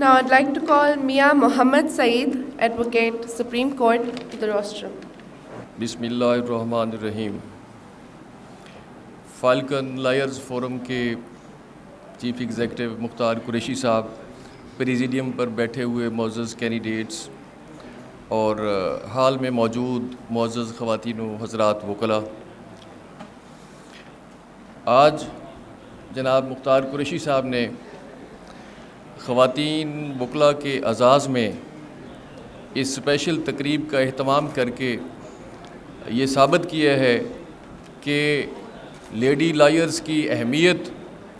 Now I'd like to call Mia Mohammed Saeed, Advocate, Supreme Court, to the rostrum. بسم اللہ الرحمن الرحیم. Falcon lawyers forum کے chief executive مختار قریشی صاحب، پریزیڈیم پر بیٹھے ہوئے معزز کینڈیڈیٹس اور حال میں موجود معزز خواتین و حضرات وکلاء، آج جناب مختار قریشی صاحب نے خواتین وکلاء کے اعزاز میں اس اسپیشل تقریب کا اہتمام کر کے یہ ثابت کیا ہے کہ لیڈی لائرز کی اہمیت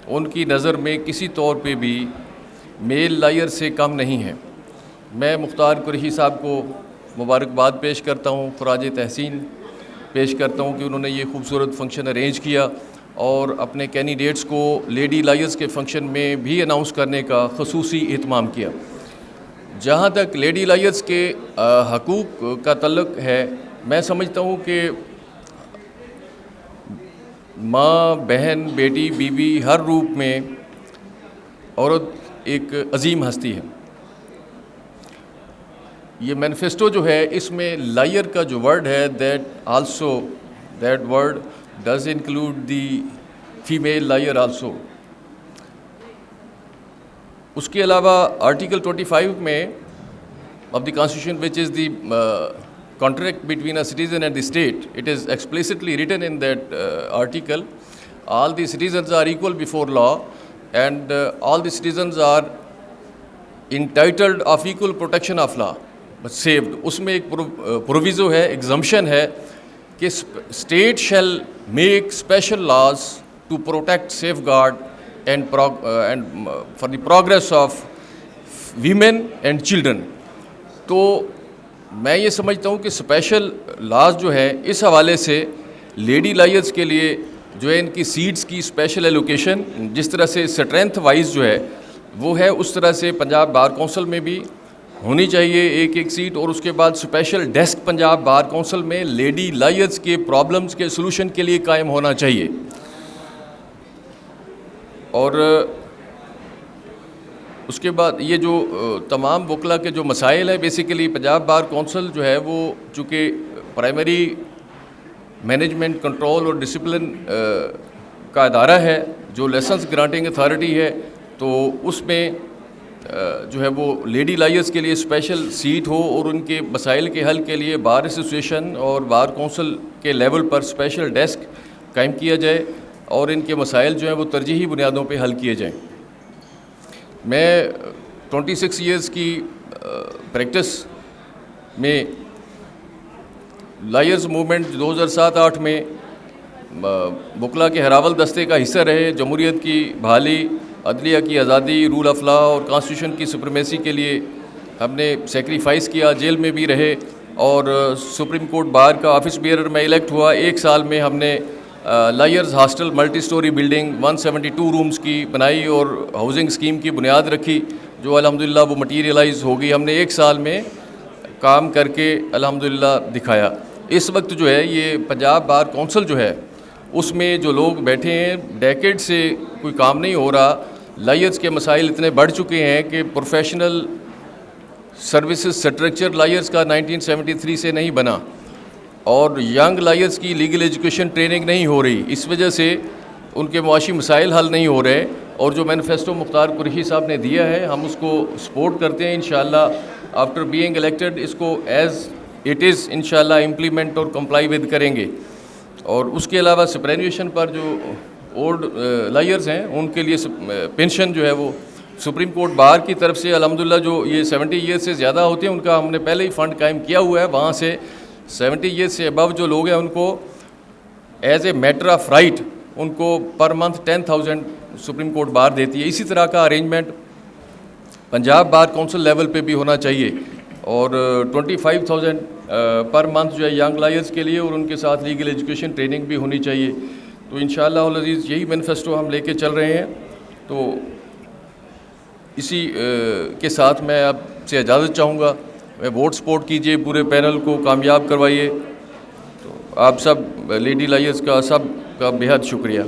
ان کی نظر میں کسی طور پہ بھی میل لائر سے کم نہیں ہے. میں مختار قریشی صاحب کو مبارکباد پیش کرتا ہوں، خراج تحسین پیش کرتا ہوں کہ انہوں نے یہ خوبصورت فنکشن ارینج کیا اور اپنے کینڈیڈیٹس کو لیڈی لائرز کے فنکشن میں بھی اناؤنس کرنے کا خصوصی اہتمام کیا. جہاں تک لیڈی لائرز کے حقوق کا تعلق ہے، میں سمجھتا ہوں کہ ماں، بہن، بیٹی، بیوی، ہر روپ میں عورت ایک عظیم ہستی ہے. یہ مینیفیسٹو جو ہے، اس میں لائر کا جو ورڈ ہے، that word does include the female lawyer also. اس کے علاوہ آرٹیکل 25 میں of the constitution which is the contract between a citizen and the state, it is explicitly written in that article, all the citizens are equal before law and all the citizens are entitled of equal protection of law but saved. اس میں ایک proviso ہے، exemption ہے کہ state shall make special laws to protect, safeguard and for the progress of women and children. تو میں یہ سمجھتا ہوں کہ اسپیشل لاز جو ہے، اس حوالے سے لیڈی لائرز کے لیے جو ہے ان کی سیٹس کی اسپیشل ایلوکیشن جس طرح سے اسٹرینتھ وائز جو ہے وہ ہے، اس طرح سے پنجاب بار کونسل میں بھی ہونی چاہیے ایک سیٹ. اور اس کے بعد special desk Punjab bar council میں لیڈی لائرز کے پرابلمز کے سلوشن کے لیے قائم ہونا چاہیے. اور اس کے بعد یہ جو تمام وکلاء کے جو مسائل ہیں، بیسیکلی پنجاب بار کونسل جو ہے وہ چونکہ پرائمری مینجمنٹ کنٹرول اور ڈسپلن کا ادارہ ہے، جو لائسنس گرانٹنگ اتھارٹی ہے، تو اس میں جو ہے وہ لیڈی لائرز کے لیے اسپیشل سیٹ ہو اور ان کے مسائل کے حل کے لیے بار ایسوسیشن اور بار کونسل کے لیول پر اسپیشل ڈیسک قائم کیا جائے اور ان کے مسائل جو ہیں وہ ترجیحی بنیادوں پہ حل کیے جائیں. میں 26 ایئرز کی پریکٹس میں لائرز موومنٹ 2007-8 میں وکلاء کے ہراول دستے کا حصہ رہے. جمہوریت کی بحالی، عدلیہ کی آزادی، رول آف لا اور کانسٹیٹیوشن کی سپریمیسی کے لیے ہم نے سیکریفائس کیا، جیل میں بھی رہے اور سپریم کورٹ بار کا آفس بیئرر میں الیکٹ ہوا. 1 سال میں ہم نے lawyers hostel multi story building 172 rooms کی بنائی اور ہاؤسنگ اسکیم کی بنیاد رکھی، جو الحمدللہ وہ مٹیریلائز ہو گئی. ہم نے 1 سال میں کام کر کے الحمدللہ دکھایا. اس وقت جو ہے یہ پنجاب بار کونسل جو ہے اس میں جو لوگ بیٹھے ہیں، ڈیکیڈ سے کوئی کام نہیں ہو رہا. لائرز کے مسائل اتنے بڑھ چکے ہیں کہ پروفیشنل سروسز اسٹرکچر لائرز کا 1973 سے نہیں بنا اور ینگ لائرز کی لیگل ایجوکیشن ٹریننگ نہیں ہو رہی. اس وجہ سے ان کے معاشی مسائل حل نہیں ہو رہے. اور جو مینیفیسٹو مختار قریشی صاحب نے دیا ہے، ہم اس کو سپورٹ کرتے ہیں. انشاءاللہ آفٹر بینگ الیکٹڈ اس کو ایز اٹ از انشاءاللہ امپلیمنٹ اور کمپلائی ود کریں گے. اور اس کے علاوہ سپرینویشن پر جو اولڈ لائرز ہیں ان کے لیے پینشن جو ہے وہ سپریم کورٹ بار کی طرف سے الحمدللہ جو یہ 70 ایئر سے زیادہ ہوتے ہیں ان کا ہم نے پہلے ہی فنڈ قائم کیا ہوا ہے. وہاں سے 70 ایئرس سے ابو جو لوگ ہیں ان کو as a matter of right ان کو پر منتھ 10,000 سپریم کورٹ بار دیتی ہے. اسی طرح کا arrangement Punjab bar council level پہ بھی ہونا چاہیے اور 25,000 پر منتھ جو ہے ینگ لائرز کے لیے اور ان کے ساتھ لیگل ایجوکیشن ٹریننگ بھی ہونی چاہیے. تو انشاءاللہ العزیز یہی مینیفیسٹو ہم لے کے چل رہے ہیں. تو اسی کے ساتھ میں آپ سے اجازت چاہوں گا. ووٹ سپورٹ کیجئے، پورے پینل کو کامیاب کروائیے. تو آپ سب لیڈی لائرز کا سب کا بے حد شکریہ.